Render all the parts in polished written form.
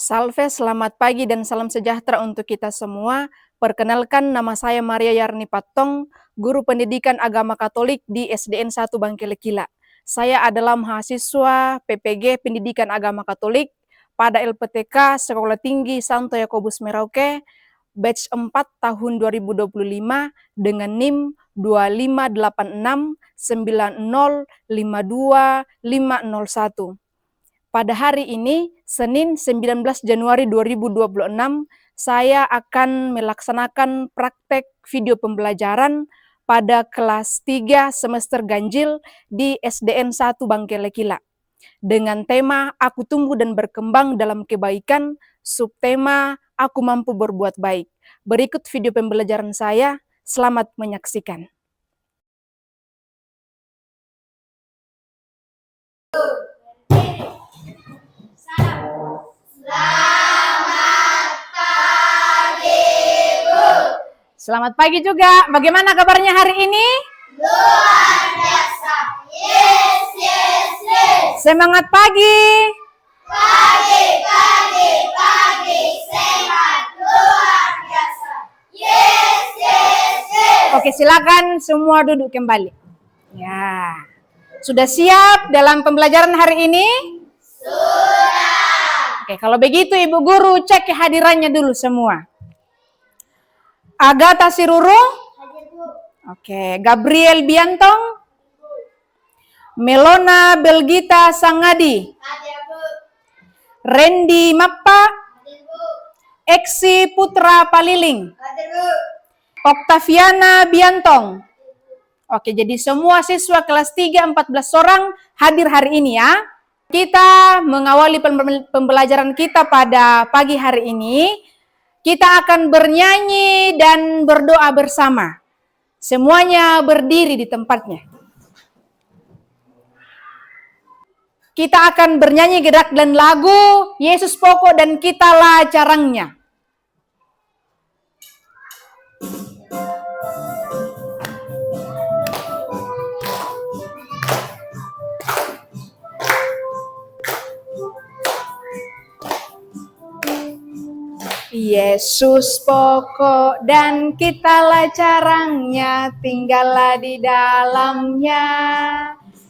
Salve, selamat pagi dan salam sejahtera untuk kita semua. Perkenalkan, nama saya Maria Yarni Patong, guru pendidikan agama Katolik di SDN 1 Bangkelekila. Saya adalah mahasiswa PPG Pendidikan Agama Katolik pada LPTK Sekolah Tinggi Santo Yakobus Merauke, batch 4 tahun 2025 dengan NIM 25869052501. Pada hari ini, Senin 19 Januari 2026, saya akan melaksanakan praktek video pembelajaran pada kelas 3 semester ganjil di SDN 1 Bangkelekila. Dengan tema Aku Tumbuh dan Berkembang dalam Kebaikan, subtema Aku Mampu Berbuat Baik. Berikut video pembelajaran saya, selamat menyaksikan. Selamat pagi juga. Bagaimana kabarnya hari ini? Luar biasa. Yes. Semangat pagi. Pagi. Sehat. Luar biasa. Yes. Oke, silakan semua duduk kembali. Ya. Sudah siap dalam pembelajaran hari ini? Sudah. Oke, kalau begitu Ibu Guru cek kehadirannya dulu semua. Agatha Siruru? Hadir, Bu. Oke, Gabriel Biantong? Melona Belgita Sangadi? Hadir, Bu. Randy Mappa? Hadir, Bu. Eksi Putra Paliling? Hadir, Bu. Oktaviana Biantong? Oke, jadi semua siswa kelas 3 14 orang hadir hari ini ya. Kita mengawali pembelajaran kita pada pagi hari ini. Kita akan bernyanyi dan berdoa bersama. Semuanya berdiri di tempatnya. Kita akan bernyanyi gerak dan lagu Yesus Pokok dan Kitalah Carangnya. Yesus pokok dan kitalah carangnya, tinggallah di dalamnya.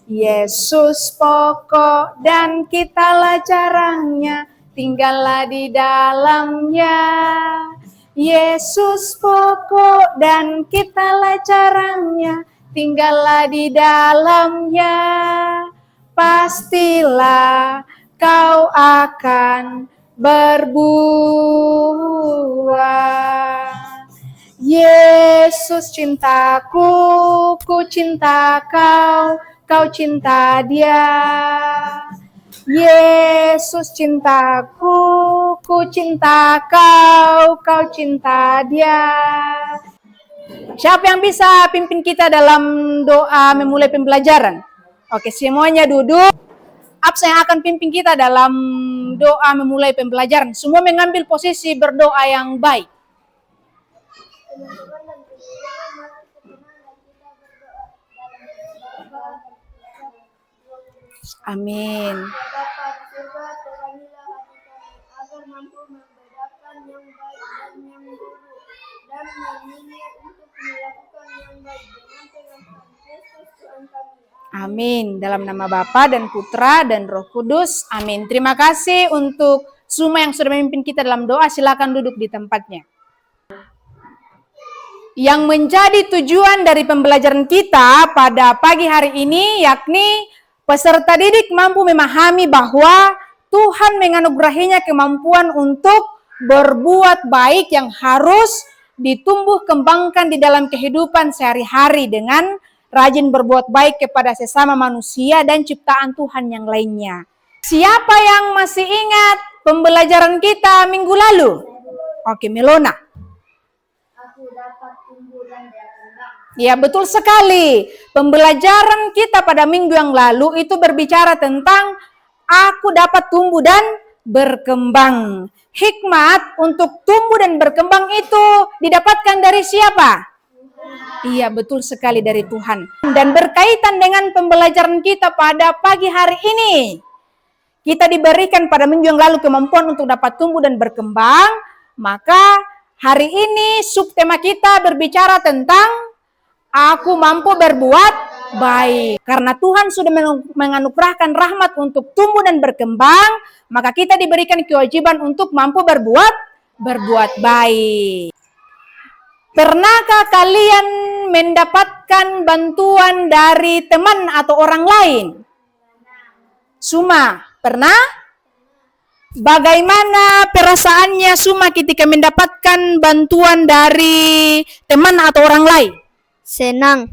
Yesus pokok dan kitalah carangnya, tinggallah di dalamnya. Yesus pokok dan kitalah carangnya, tinggallah di dalamnya. Pastilah kau akan berbuah. Yesus cintaku, ku cinta kau, kau cinta dia. Yesus cintaku, ku cinta kau, kau cinta dia. Siapa yang bisa pimpin kita dalam doa memulai pembelajaran? Oke, semuanya duduk. Absa yang akan pimpin kita dalam doa memulai pembelajaran. Semua mengambil posisi berdoa yang baik. Amin. Bapa di surga, terangilah hati kami agar mampu membedakan yang baik dan yang buruk dan memilih untuk melakukan yang baik dengan Tuhan Yesus Tuhan kami. Amin. Dalam nama Bapa dan Putra dan Roh Kudus. Amin. Terima kasih untuk semua yang sudah memimpin kita dalam doa. Silakan duduk di tempatnya. Yang menjadi tujuan dari pembelajaran kita pada pagi hari ini yakni peserta didik mampu memahami bahwa Tuhan menganugerahinya kemampuan untuk berbuat baik yang harus ditumbuh kembangkan di dalam kehidupan sehari-hari dengan rajin berbuat baik kepada sesama manusia dan ciptaan Tuhan yang lainnya. Siapa yang masih ingat pembelajaran kita minggu lalu? Oke, Melona. Aku dapat tumbuh dan berkembang. Ya, betul sekali. Pembelajaran kita pada minggu yang lalu itu berbicara tentang aku dapat tumbuh dan berkembang. Hikmat untuk tumbuh dan berkembang itu didapatkan dari siapa? Iya, betul sekali dari Tuhan. Dan berkaitan dengan pembelajaran kita pada pagi hari ini, kita diberikan pada minggu yang lalu kemampuan untuk dapat tumbuh dan berkembang, maka hari ini subtema kita berbicara tentang aku mampu berbuat baik. Karena Tuhan sudah menganugerahkan rahmat untuk tumbuh dan berkembang, maka kita diberikan kewajiban untuk mampu berbuat baik. Pernahkah kalian mendapatkan bantuan dari teman atau orang lain? Suma, pernah? Bagaimana perasaannya Suma ketika mendapatkan bantuan dari teman atau orang lain? Senang.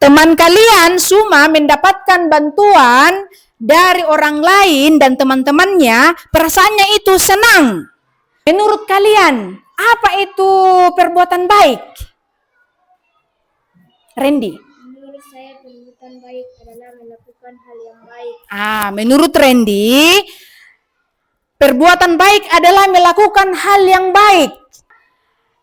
Teman kalian Suma mendapatkan bantuan dari orang lain dan teman-temannya, perasaannya itu senang. Menurut kalian, apa itu perbuatan baik? Randy? Menurut saya perbuatan baik adalah melakukan hal yang baik. Menurut Randy, perbuatan baik adalah melakukan hal yang baik.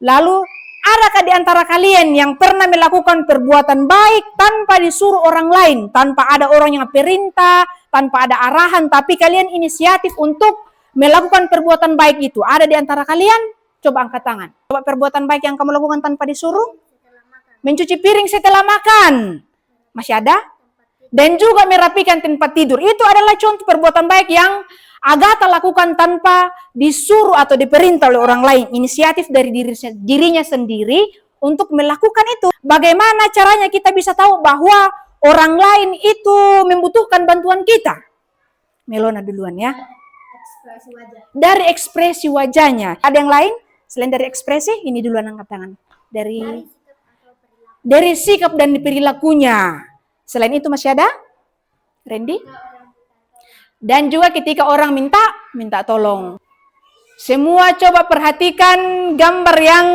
Lalu, adakah di antara kalian yang pernah melakukan perbuatan baik tanpa disuruh orang lain, tanpa ada orang yang perintah, tanpa ada arahan, tapi kalian inisiatif untuk melakukan perbuatan baik itu? Ada di antara kalian? Coba angkat tangan. Coba perbuatan baik yang kamu lakukan tanpa disuruh? Mencuci piring setelah makan. Masih ada? Dan juga merapikan tempat tidur. Itu adalah contoh perbuatan baik yang Agatha lakukan tanpa disuruh atau diperintah oleh orang lain. Inisiatif dari dirinya sendiri untuk melakukan itu. Bagaimana caranya kita bisa tahu bahwa orang lain itu membutuhkan bantuan kita? Melona duluan ya. Ekspresi wajah. Dari ekspresi wajahnya. Ada yang lain? Selain dari ekspresi, ini duluan angkat tangan. Dari sikap dan perilakunya. Selain itu masih ada? Randy? Dan juga ketika orang minta tolong. Semua coba perhatikan gambar yang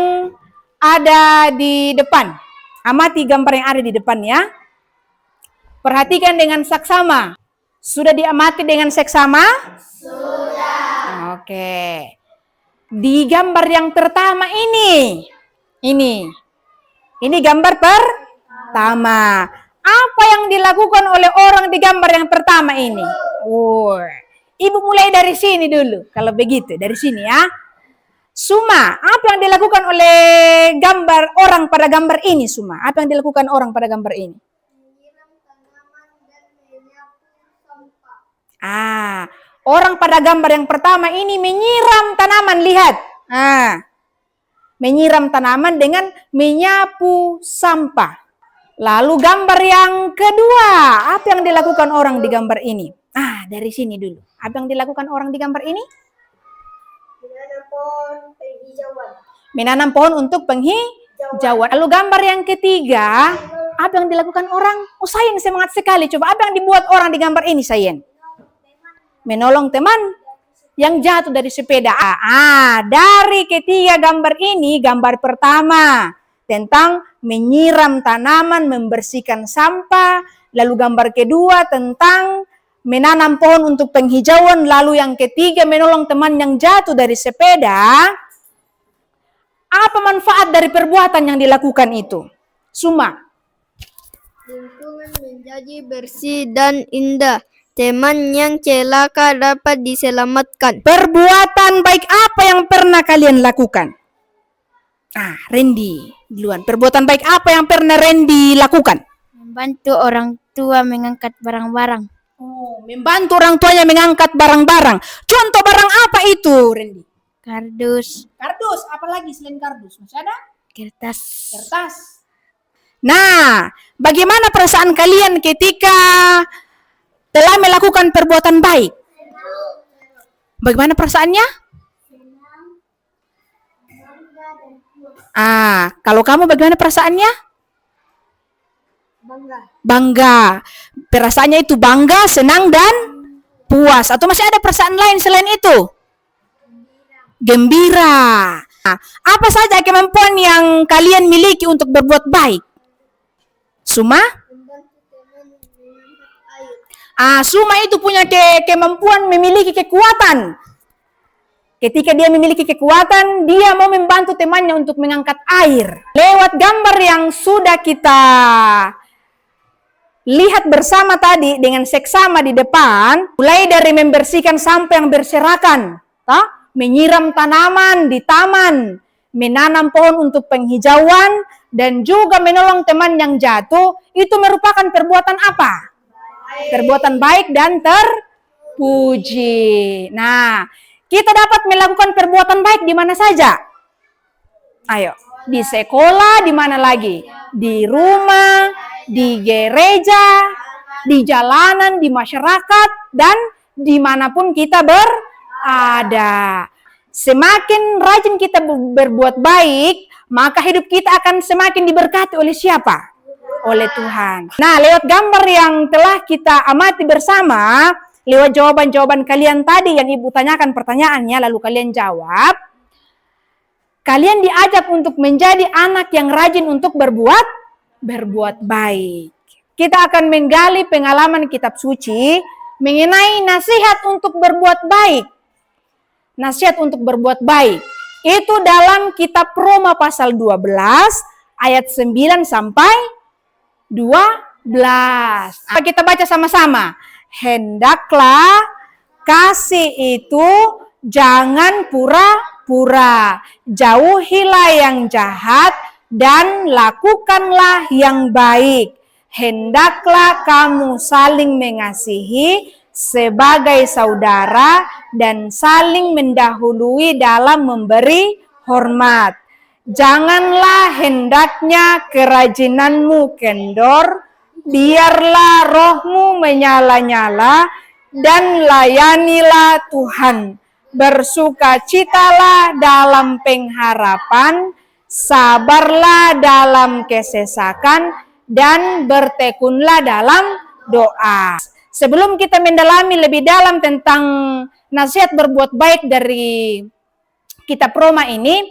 ada di depan. Amati gambar yang ada di depan ya. Perhatikan dengan saksama. Sudah diamati dengan seksama? Sudah. Oke. Di gambar yang pertama ini gambar pertama. Apa yang dilakukan oleh orang di gambar yang pertama ini? Ibu mulai dari sini dulu. Kalau begitu, dari sini ya. Suma, apa yang dilakukan oleh orang pada gambar ini, Suma? Apa yang dilakukan orang pada gambar ini? Menyiram tanaman dan menyapu sampah. Orang pada gambar yang pertama ini menyiram tanaman, lihat. Menyiram tanaman dengan menyapu sampah. Lalu gambar yang kedua, apa yang dilakukan orang di gambar ini? Dari sini dulu. Apa yang dilakukan orang di gambar ini? Menanam pohon penghijauan. Menanam pohon untuk penghijauan. Lalu gambar yang ketiga, apa yang dilakukan orang? Sayen semangat sekali. Coba apa yang dibuat orang di gambar ini, Sayen? Menolong teman yang jatuh dari sepeda. Dari ketiga gambar ini, gambar pertama tentang menyiram tanaman, membersihkan sampah. Lalu gambar kedua tentang menanam pohon untuk penghijauan. Lalu yang ketiga menolong teman yang jatuh dari sepeda. Apa manfaat dari perbuatan yang dilakukan itu? Suma. Lingkungan menjadi bersih dan indah. Teman yang celaka dapat diselamatkan. Perbuatan baik apa yang pernah kalian lakukan? Randy duluan. Perbuatan baik apa yang pernah Randy lakukan? Membantu orang tua mengangkat barang-barang. Membantu orang tuanya mengangkat barang-barang. Contoh barang apa itu, Randy? Kardus. Kardus, apalagi selain kardus? Masih ada? Kertas. Nah, bagaimana perasaan kalian ketika telah melakukan perbuatan baik? Bagaimana perasaannya? Kalau kamu bagaimana perasaannya? Bangga. Perasaannya itu bangga, senang, dan puas. Atau masih ada perasaan lain selain itu? Gembira. Apa saja kemampuan yang kalian miliki untuk berbuat baik? Suma? Suma itu punya kemampuan memiliki kekuatan. Ketika dia memiliki kekuatan, dia mau membantu temannya untuk mengangkat air. Lewat gambar yang sudah kita lihat bersama tadi dengan seksama di depan, mulai dari membersihkan sampah yang berserakan, menyiram tanaman di taman, menanam pohon untuk penghijauan, dan juga menolong teman yang jatuh, itu merupakan perbuatan apa? Perbuatan baik dan terpuji. Nah, kita dapat melakukan perbuatan baik di mana saja? Ayo, di sekolah, di mana lagi? Di rumah, di gereja, di jalanan, di masyarakat, dan dimanapun kita berada. Semakin rajin kita berbuat baik, maka hidup kita akan semakin diberkati oleh siapa? Oleh Tuhan. Nah, lewat gambar yang telah kita amati bersama, lewat jawaban-jawaban kalian tadi yang Ibu tanyakan pertanyaannya, lalu kalian jawab, kalian diajak untuk menjadi anak yang rajin untuk berbuat baik. Kita akan menggali pengalaman kitab suci mengenai nasihat untuk berbuat baik. Nasihat untuk berbuat baik. Itu dalam kitab Roma pasal 12 ayat 9 sampai 12. Kita baca sama-sama. Hendaklah kasih itu jangan pura-pura. Jauhilah yang jahat dan lakukanlah yang baik. Hendaklah kamu saling mengasihi sebagai saudara dan saling mendahului dalam memberi hormat. Janganlah hendaknya kerajinanmu kendor, biarlah rohmu menyala-nyala dan layanilah Tuhan. Bersukacitalah dalam pengharapan, sabarlah dalam kesesakan, dan bertekunlah dalam doa. Sebelum kita mendalami lebih dalam tentang nasihat berbuat baik dari kitab Roma ini,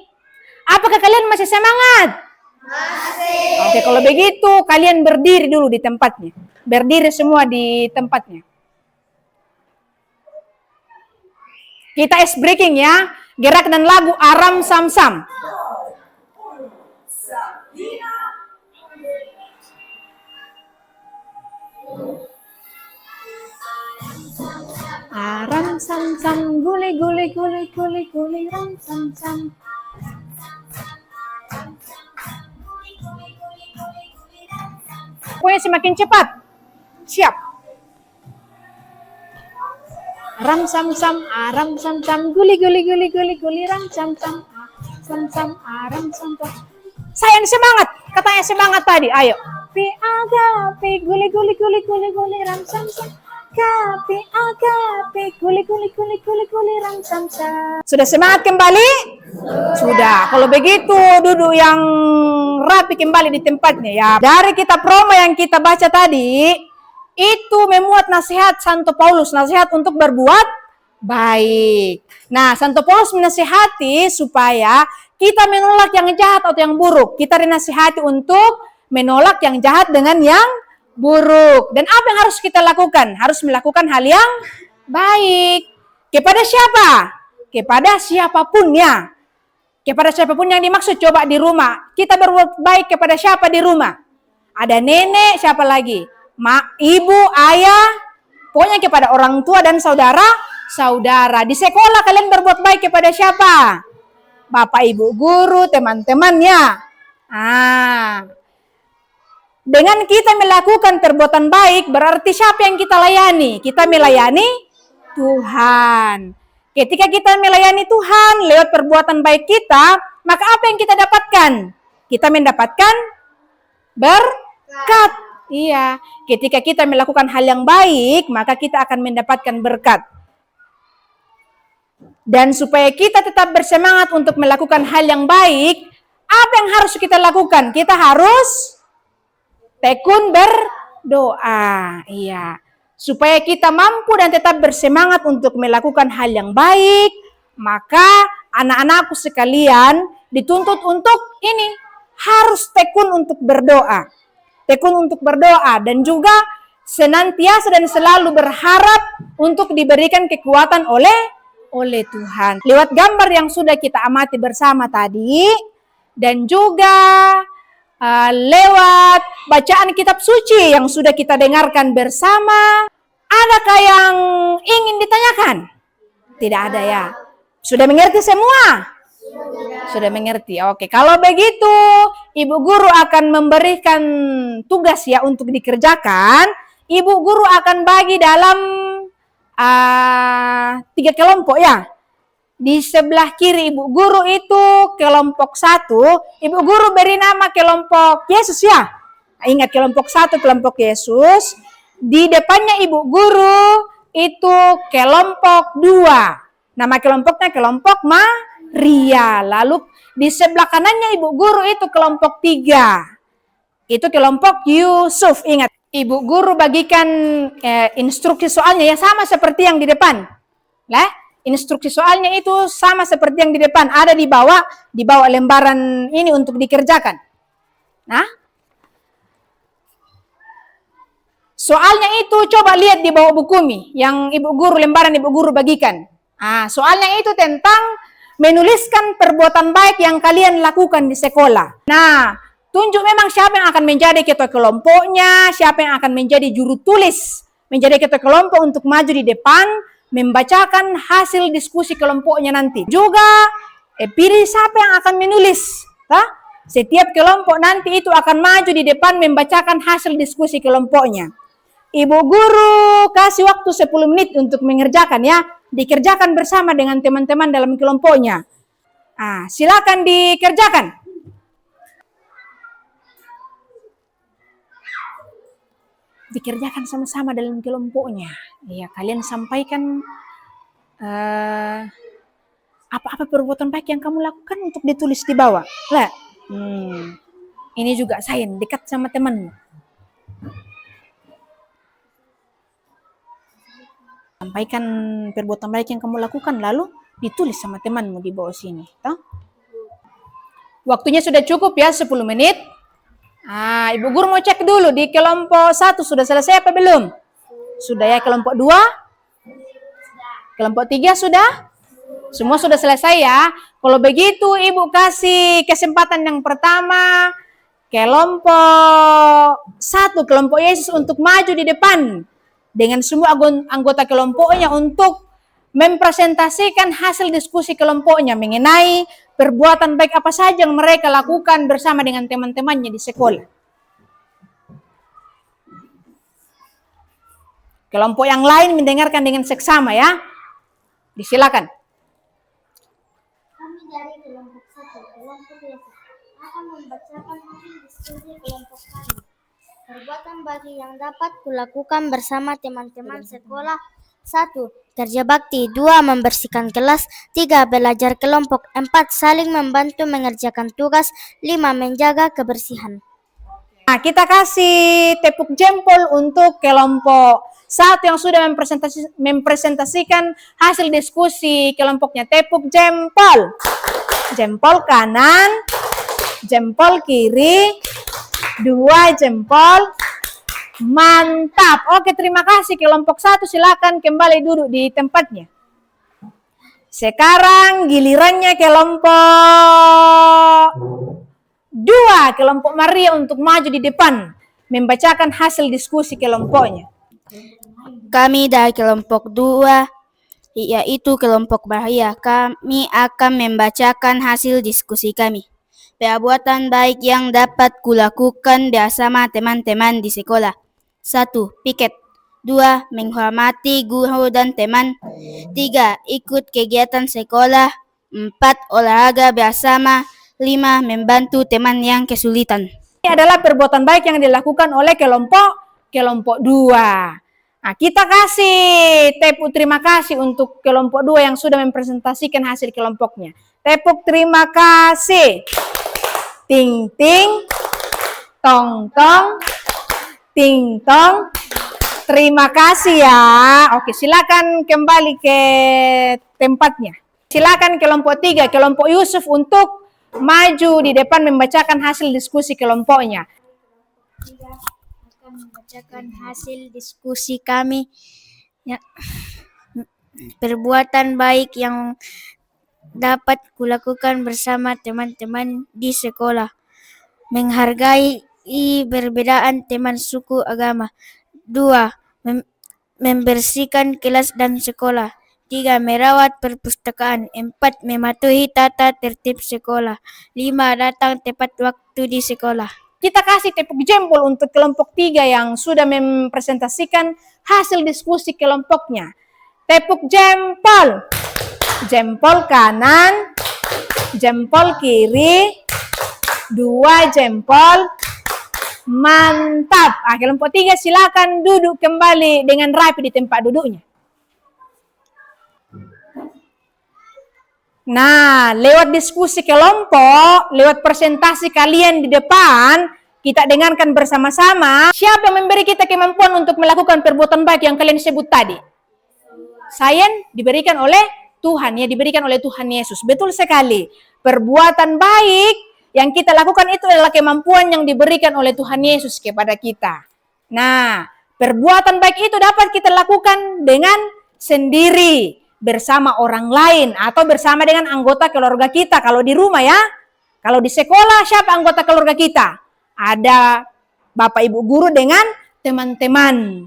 apakah kalian masih semangat? Masih. Oke, kalau begitu kalian berdiri dulu di tempatnya. Berdiri semua di tempatnya. Kita ice breaking ya. Gerak dan lagu Aram Sam Sam. Aram sam sam, guli guli guli guli guli, ram sam sam. Pokoknya semakin cepat. Siap. Ram sam sam, aram sam sam, guli guli guli guli guli, ram sam sam, aram sam sam. Sayang semangat, katanya semangat tadi. Ayo. Pi agape, guli guli guli guli guli, ram sam sam. Agape, guli guli guli guli guli, ram sam sam. Sudah semangat kembali? Sudah. Kalau begitu duduk yang rapi kembali di tempatnya ya. Dari kitab Roma yang kita baca tadi, itu memuat nasihat Santo Paulus, nasihat untuk berbuat baik. Nah, Santo Paulus menasihati supaya kita menolak yang jahat atau yang buruk. Kita dinasihati untuk menolak yang jahat dengan yang buruk. Dan apa yang harus kita lakukan? Harus melakukan hal yang baik. Kepada siapa? Kepada siapapun ya. Kepada siapapun yang dimaksud, coba di rumah. Kita berbuat baik kepada siapa di rumah? Ada nenek, siapa lagi? Ibu, ayah, pokoknya kepada orang tua dan saudara. Di sekolah kalian berbuat baik kepada siapa? Bapak, ibu, guru, teman-temannya. Dengan kita melakukan perbuatan baik, berarti siapa yang kita layani? Kita melayani Tuhan. Ketika kita melayani Tuhan lewat perbuatan baik kita, maka apa yang kita dapatkan? Kita mendapatkan berkat. Iya, ketika kita melakukan hal yang baik, maka kita akan mendapatkan berkat. Dan supaya kita tetap bersemangat untuk melakukan hal yang baik, apa yang harus kita lakukan? Kita harus tekun berdoa. Iya. Supaya kita mampu dan tetap bersemangat untuk melakukan hal yang baik, maka anak-anakku sekalian dituntut untuk ini, harus tekun untuk berdoa. Tekun untuk berdoa dan juga senantiasa dan selalu berharap untuk diberikan kekuatan oleh Tuhan. Lewat gambar yang sudah kita amati bersama tadi dan juga lewat bacaan kitab suci yang sudah kita dengarkan bersama. Adakah yang ingin ditanyakan? Tidak ada ya. Sudah mengerti semua? Sudah mengerti. Oke, kalau begitu Ibu Guru akan memberikan tugas ya untuk dikerjakan. Ibu Guru akan bagi dalam 3 kelompok ya. Di sebelah kiri Ibu Guru itu kelompok 1. Ibu Guru beri nama kelompok Yesus ya. Ingat kelompok 1 kelompok Yesus. Di depannya Ibu Guru itu kelompok 2. Nama kelompoknya kelompok Maria. Lalu di sebelah kanannya Ibu Guru itu kelompok 3. Itu kelompok Yusuf. Ingat, Ibu Guru bagikan instruksi soalnya ya sama seperti yang di depan. Instruksi soalnya itu sama seperti yang di depan. Ada di bawah lembaran ini untuk dikerjakan. Nah, soalnya itu coba lihat di bawah buku mi yang lembaran Ibu Guru bagikan. Soalnya itu tentang menuliskan perbuatan baik yang kalian lakukan di sekolah. Nah, tunjuk memang siapa yang akan menjadi ketua kelompoknya, siapa yang akan menjadi juru tulis, menjadi ketua kelompok untuk maju di depan, membacakan hasil diskusi kelompoknya nanti. Juga pilih siapa yang akan menulis. Setiap kelompok nanti itu akan maju di depan membacakan hasil diskusi kelompoknya. Ibu Guru kasih waktu 10 menit untuk mengerjakan ya. Dikerjakan bersama dengan teman-teman dalam kelompoknya. Silakan dikerjakan. Dikerjakan sama-sama dalam kelompoknya. Ya, kalian sampaikan apa-apa perbuatan baik yang kamu lakukan untuk ditulis di bawah. Ini juga sain, dekat sama temanmu. Sampaikan perbuatan baik yang kamu lakukan, lalu ditulis sama temanmu di bawah sini. Waktunya sudah cukup ya, 10 menit. Ibu Guru mau cek dulu di kelompok 1 sudah selesai apa belum? Sudah ya. Kelompok 2? Kelompok 3 sudah? Semua sudah selesai ya. Kalau begitu Ibu kasih kesempatan yang pertama kelompok 1, kelompok Yesus untuk maju di depan dengan semua anggota kelompoknya untuk mempresentasikan hasil diskusi kelompoknya mengenai perbuatan baik apa saja yang mereka lakukan bersama dengan teman-temannya di sekolah. Kelompok yang lain mendengarkan dengan seksama ya. Disilakan. Kami dari kelompok 1, kelompok Yesus, akan membacakan hasil diskusi kelompok kami. Perbuatan bagi yang dapat kulakukan bersama teman-teman sekolah. 1. Kerja bakti. 2. Membersihkan kelas. 3. Belajar kelompok. 4. Saling membantu mengerjakan tugas. 5. Menjaga kebersihan. Kita kasih tepuk jempol untuk kelompok 1 yang sudah mempresentasikan hasil diskusi kelompoknya. Tepuk jempol. Jempol kanan, jempol kiri, 2 jempol. Mantap. Oke, terima kasih kelompok 1. Silakan kembali duduk di tempatnya. Sekarang gilirannya kelompok 2, kelompok Maria untuk maju di depan membacakan hasil diskusi kelompoknya. Kami dari kelompok 2, yaitu kelompok Maria, kami akan membacakan hasil diskusi kami. Perbuatan baik yang dapat kulakukan bersama teman-teman di sekolah. 1. Piket. 2. Menghormati guru dan teman. 3. Ikut kegiatan sekolah. 4. Olahraga bersama. 5. Membantu teman yang kesulitan. Ini adalah perbuatan baik yang dilakukan oleh kelompok 2. Kita kasih tepuk terima kasih untuk kelompok 2 yang sudah mempresentasikan hasil kelompoknya. Tepuk terima kasih. Ting ting, tong tong, ting tong. Terima kasih ya. Oke, silakan kembali ke tempatnya. Silakan kelompok 3, kelompok Yusuf untuk maju di depan membacakan hasil diskusi kelompoknya. Akan membacakan hasil diskusi kami. Perbuatan baik yang dapat kulakukan bersama teman-teman di sekolah. Menghargai perbedaan teman suku agama. 2. Membersihkan kelas dan sekolah. 3. Merawat perpustakaan. 4. Mematuhi tata tertib sekolah. 5. Datang tepat waktu di sekolah. Kita kasih tepuk jempol untuk kelompok 3 yang sudah mempresentasikan hasil diskusi kelompoknya. Tepuk jempol. Jempol kanan, jempol kiri, 2 jempol. Mantap. Kelompok 3 silakan duduk kembali dengan rapi di tempat duduknya. Nah, lewat diskusi kelompok, lewat presentasi kalian di depan, kita dengarkan bersama-sama siapa yang memberi kita kemampuan untuk melakukan perbuatan baik yang kalian sebut tadi. Sains diberikan oleh Tuhan, ya diberikan oleh Tuhan Yesus. Betul sekali. Perbuatan baik yang kita lakukan itu adalah kemampuan yang diberikan oleh Tuhan Yesus kepada kita. Nah, perbuatan baik itu dapat kita lakukan dengan sendiri, bersama orang lain, atau bersama dengan anggota keluarga kita. Kalau di rumah ya, kalau di sekolah siapa anggota keluarga kita? Ada Bapak Ibu guru dengan teman-teman.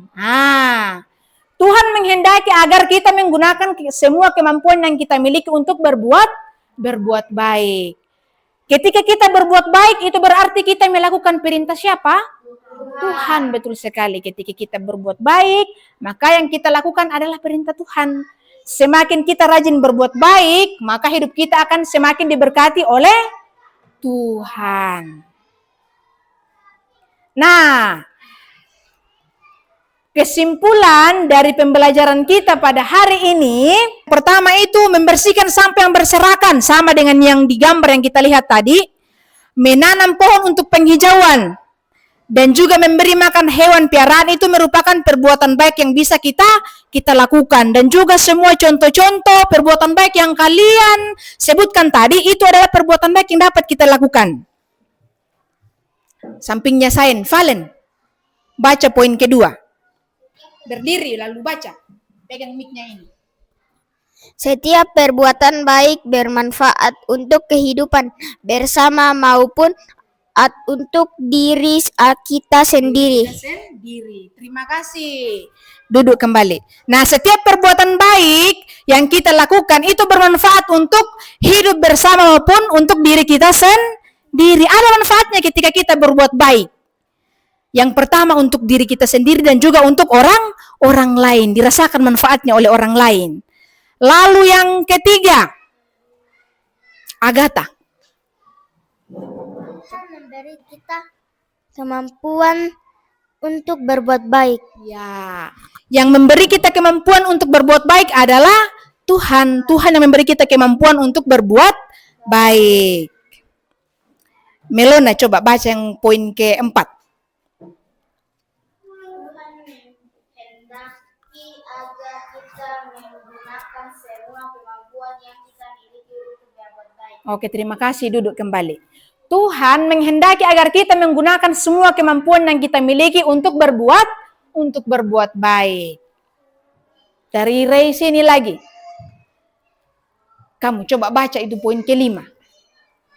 Tuhan menghendaki agar kita menggunakan semua kemampuan yang kita miliki untuk berbuat baik. Ketika kita berbuat baik, itu berarti kita melakukan perintah siapa? Tuhan, betul sekali. Ketika kita berbuat baik, maka yang kita lakukan adalah perintah Tuhan. Semakin kita rajin berbuat baik, maka hidup kita akan semakin diberkati oleh Tuhan. Nah, kesimpulan dari pembelajaran kita pada hari ini, pertama itu membersihkan sampah yang berserakan, sama dengan yang digambar yang kita lihat tadi, menanam pohon untuk penghijauan, dan juga memberi makan hewan piaraan itu merupakan perbuatan baik yang bisa kita lakukan. Dan juga semua contoh-contoh perbuatan baik yang kalian sebutkan tadi itu adalah perbuatan baik yang dapat kita lakukan. Sampingnya Sain, Valen, baca poin kedua. Berdiri lalu baca. Pegang mic-nya ini. Setiap perbuatan baik bermanfaat untuk kehidupan bersama maupun untuk diri kita sendiri. Terima kasih. Duduk kembali. Nah, setiap perbuatan baik yang kita lakukan itu bermanfaat untuk hidup bersama maupun untuk diri kita sendiri. Ada manfaatnya ketika kita berbuat baik. Yang pertama untuk diri kita sendiri dan juga untuk orang lain. Dirasakan manfaatnya oleh orang lain. Lalu yang ketiga, Agatha. Memberi kita kemampuan untuk berbuat baik. Ya, yang memberi kita kemampuan untuk berbuat baik adalah Tuhan. Tuhan yang memberi kita kemampuan untuk berbuat baik. Melona, coba baca yang poin keempat. Tuhan menghendaki agar kita menggunakan semua kemampuan yang kita miliki untuk berbuat baik. Oke, terima kasih. Duduk kembali. Tuhan menghendaki agar kita menggunakan semua kemampuan yang kita miliki untuk berbuat baik. Dari Ray sini lagi. Kamu coba baca itu poin kelima.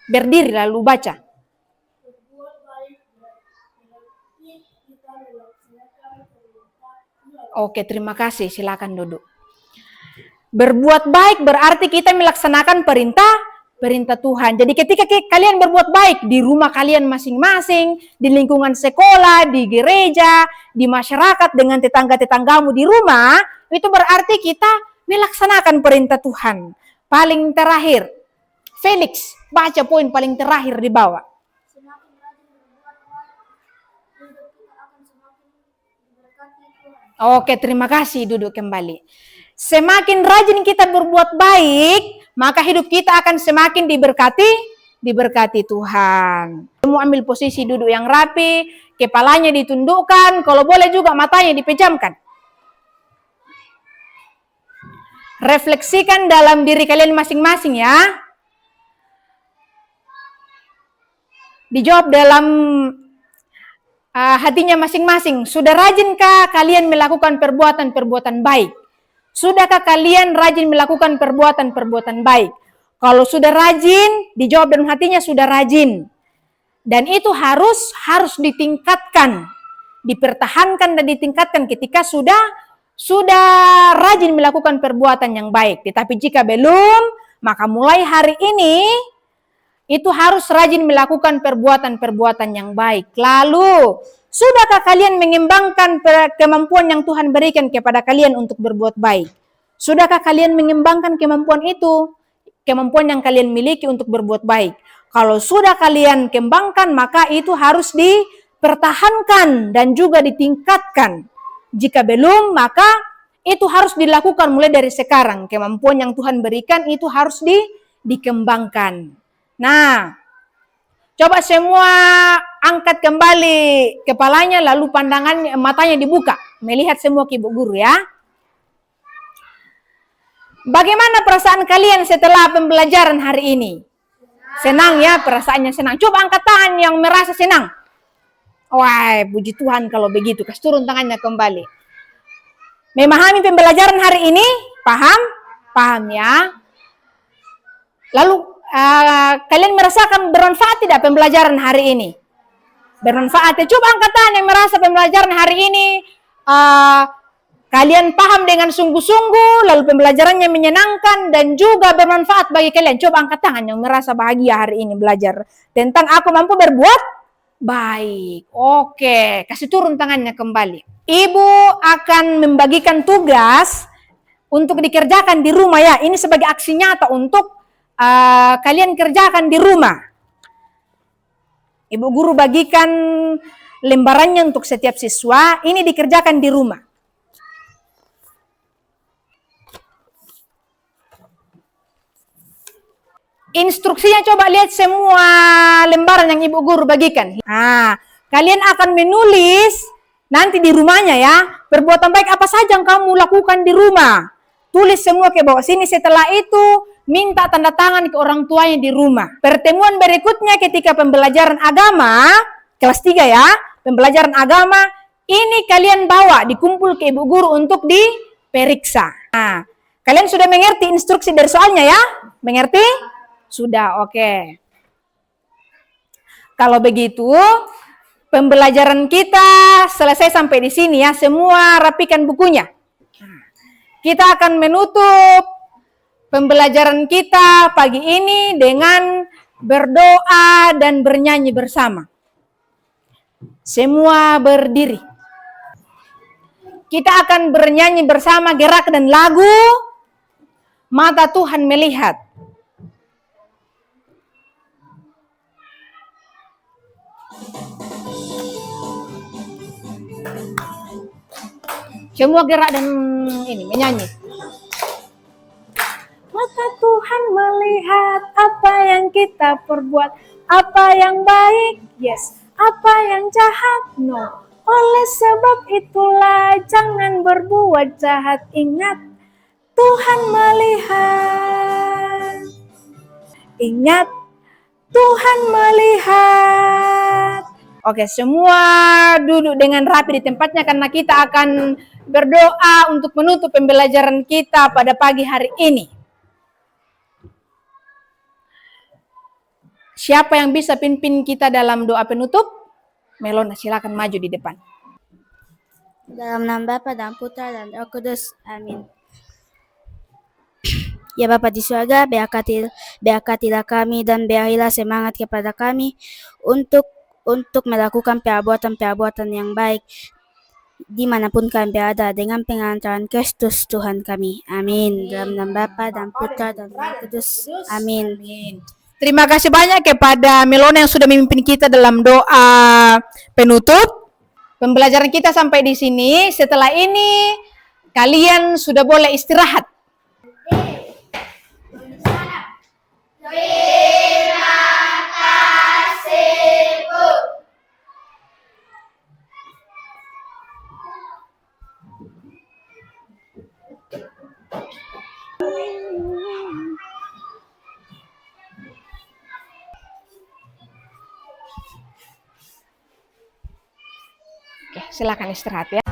Berdiri lalu baca. Oke, terima kasih. Silakan duduk. Berbuat baik berarti kita melaksanakan perintah Tuhan. Jadi ketika kalian berbuat baik di rumah kalian masing-masing, di lingkungan sekolah, di gereja, di masyarakat, dengan tetangga-tetanggamu di rumah, itu berarti kita melaksanakan perintah Tuhan. Paling terakhir, Felix, baca poin paling terakhir di bawah. Semakin rajin berbuat baik, hidup kita akan semakin diberkati Tuhan. Oke, terima kasih. Duduk kembali. Semakin rajin kita berbuat baik, maka hidup kita akan semakin diberkati Tuhan. Kamu ambil posisi duduk yang rapi, kepalanya ditundukkan, kalau boleh juga matanya dipejamkan. Refleksikan dalam diri kalian masing-masing ya. Dijawab dalam hatinya masing-masing. Sudah rajinkah kalian melakukan perbuatan-perbuatan baik? Sudahkah kalian rajin melakukan perbuatan-perbuatan baik? Kalau sudah rajin, dijawab dalam hatinya sudah rajin. Dan itu harus ditingkatkan, dipertahankan dan ditingkatkan ketika sudah rajin melakukan perbuatan yang baik. Tetapi jika belum, maka mulai hari ini itu harus rajin melakukan perbuatan-perbuatan yang baik. Lalu, sudahkah kalian mengembangkan kemampuan yang Tuhan berikan kepada kalian untuk berbuat baik? Sudahkah kalian mengembangkan kemampuan itu? Kemampuan yang kalian miliki untuk berbuat baik. Kalau sudah kalian kembangkan, maka itu harus dipertahankan dan juga ditingkatkan. Jika belum, maka itu harus dilakukan mulai dari sekarang. Kemampuan yang Tuhan berikan itu harus dikembangkan. Nah, coba semua angkat kembali kepalanya, lalu matanya dibuka. Melihat semua ke Ibu Guru ya. Bagaimana perasaan kalian setelah pembelajaran hari ini? Senang ya, perasaannya senang. Coba angkat tangan yang merasa senang. Wah, puji Tuhan kalau begitu. Kasih turun tangannya kembali. Memahami pembelajaran hari ini? Paham? Paham ya. Lalu kalian merasakan bermanfaat tidak pembelajaran hari ini? Bermanfaat ya. Coba angkat tangan yang merasa pembelajaran hari ini kalian paham dengan sungguh-sungguh, lalu pembelajarannya menyenangkan dan juga bermanfaat bagi kalian. Coba angkat tangan yang merasa bahagia hari ini belajar tentang aku mampu berbuat baik. Oke, kasih turun tangannya kembali. Ibu akan membagikan tugas untuk dikerjakan di rumah ya. Ini sebagai aksi nyata untuk kalian kerjakan di rumah. Ibu guru bagikan lembarannya untuk setiap siswa. Ini dikerjakan di rumah. Instruksinya coba lihat semua lembaran yang Ibu Guru bagikan. Nah, kalian akan menulis nanti di rumahnya ya, perbuatan baik apa saja yang kamu lakukan di rumah. Tulis semua ke bawah sini, setelah itu minta tanda tangan ke orang tuanya di rumah. Pertemuan berikutnya ketika pembelajaran agama, kelas 3 ya, pembelajaran agama, ini kalian bawa, dikumpul ke Ibu Guru untuk diperiksa. Nah, kalian sudah mengerti instruksi dari soalnya ya? Mengerti? Sudah, oke. Kalau begitu, pembelajaran kita selesai sampai di sini ya. Semua rapikan bukunya. Kita akan menutup pembelajaran kita pagi ini dengan berdoa dan bernyanyi bersama. Semua berdiri. Kita akan bernyanyi bersama gerak dan lagu Mata Tuhan Melihat. Semua gerak dan ini menyanyi. Mata Tuhan melihat apa yang kita perbuat, apa yang baik, yes, apa yang jahat, no. Oleh sebab itulah jangan berbuat jahat. Ingat, Tuhan melihat. Ingat, Tuhan melihat. Oke, semua duduk dengan rapi di tempatnya karena kita akan berdoa untuk menutup pembelajaran kita pada pagi hari ini. Siapa yang bisa pimpin kita dalam doa penutup? Melona, silakan maju di depan. Dalam nama Bapa dan Putra dan Roh Kudus. Amin. Ya Bapa di surga, berkatilah kami dan berilah semangat kepada kami untuk melakukan perbuatan-perbuatan yang baik dimanapun kami berada dengan pengantaran Kristus Tuhan kami. Amin. Dalam nama Bapa dan Putra dan Roh Kudus. Amin. Terima kasih banyak kepada Melona yang sudah memimpin kita dalam doa penutup. Pembelajaran kita sampai di sini. Setelah ini kalian sudah boleh istirahat. Terima kasih, Bu. Oke, silakan istirahat ya.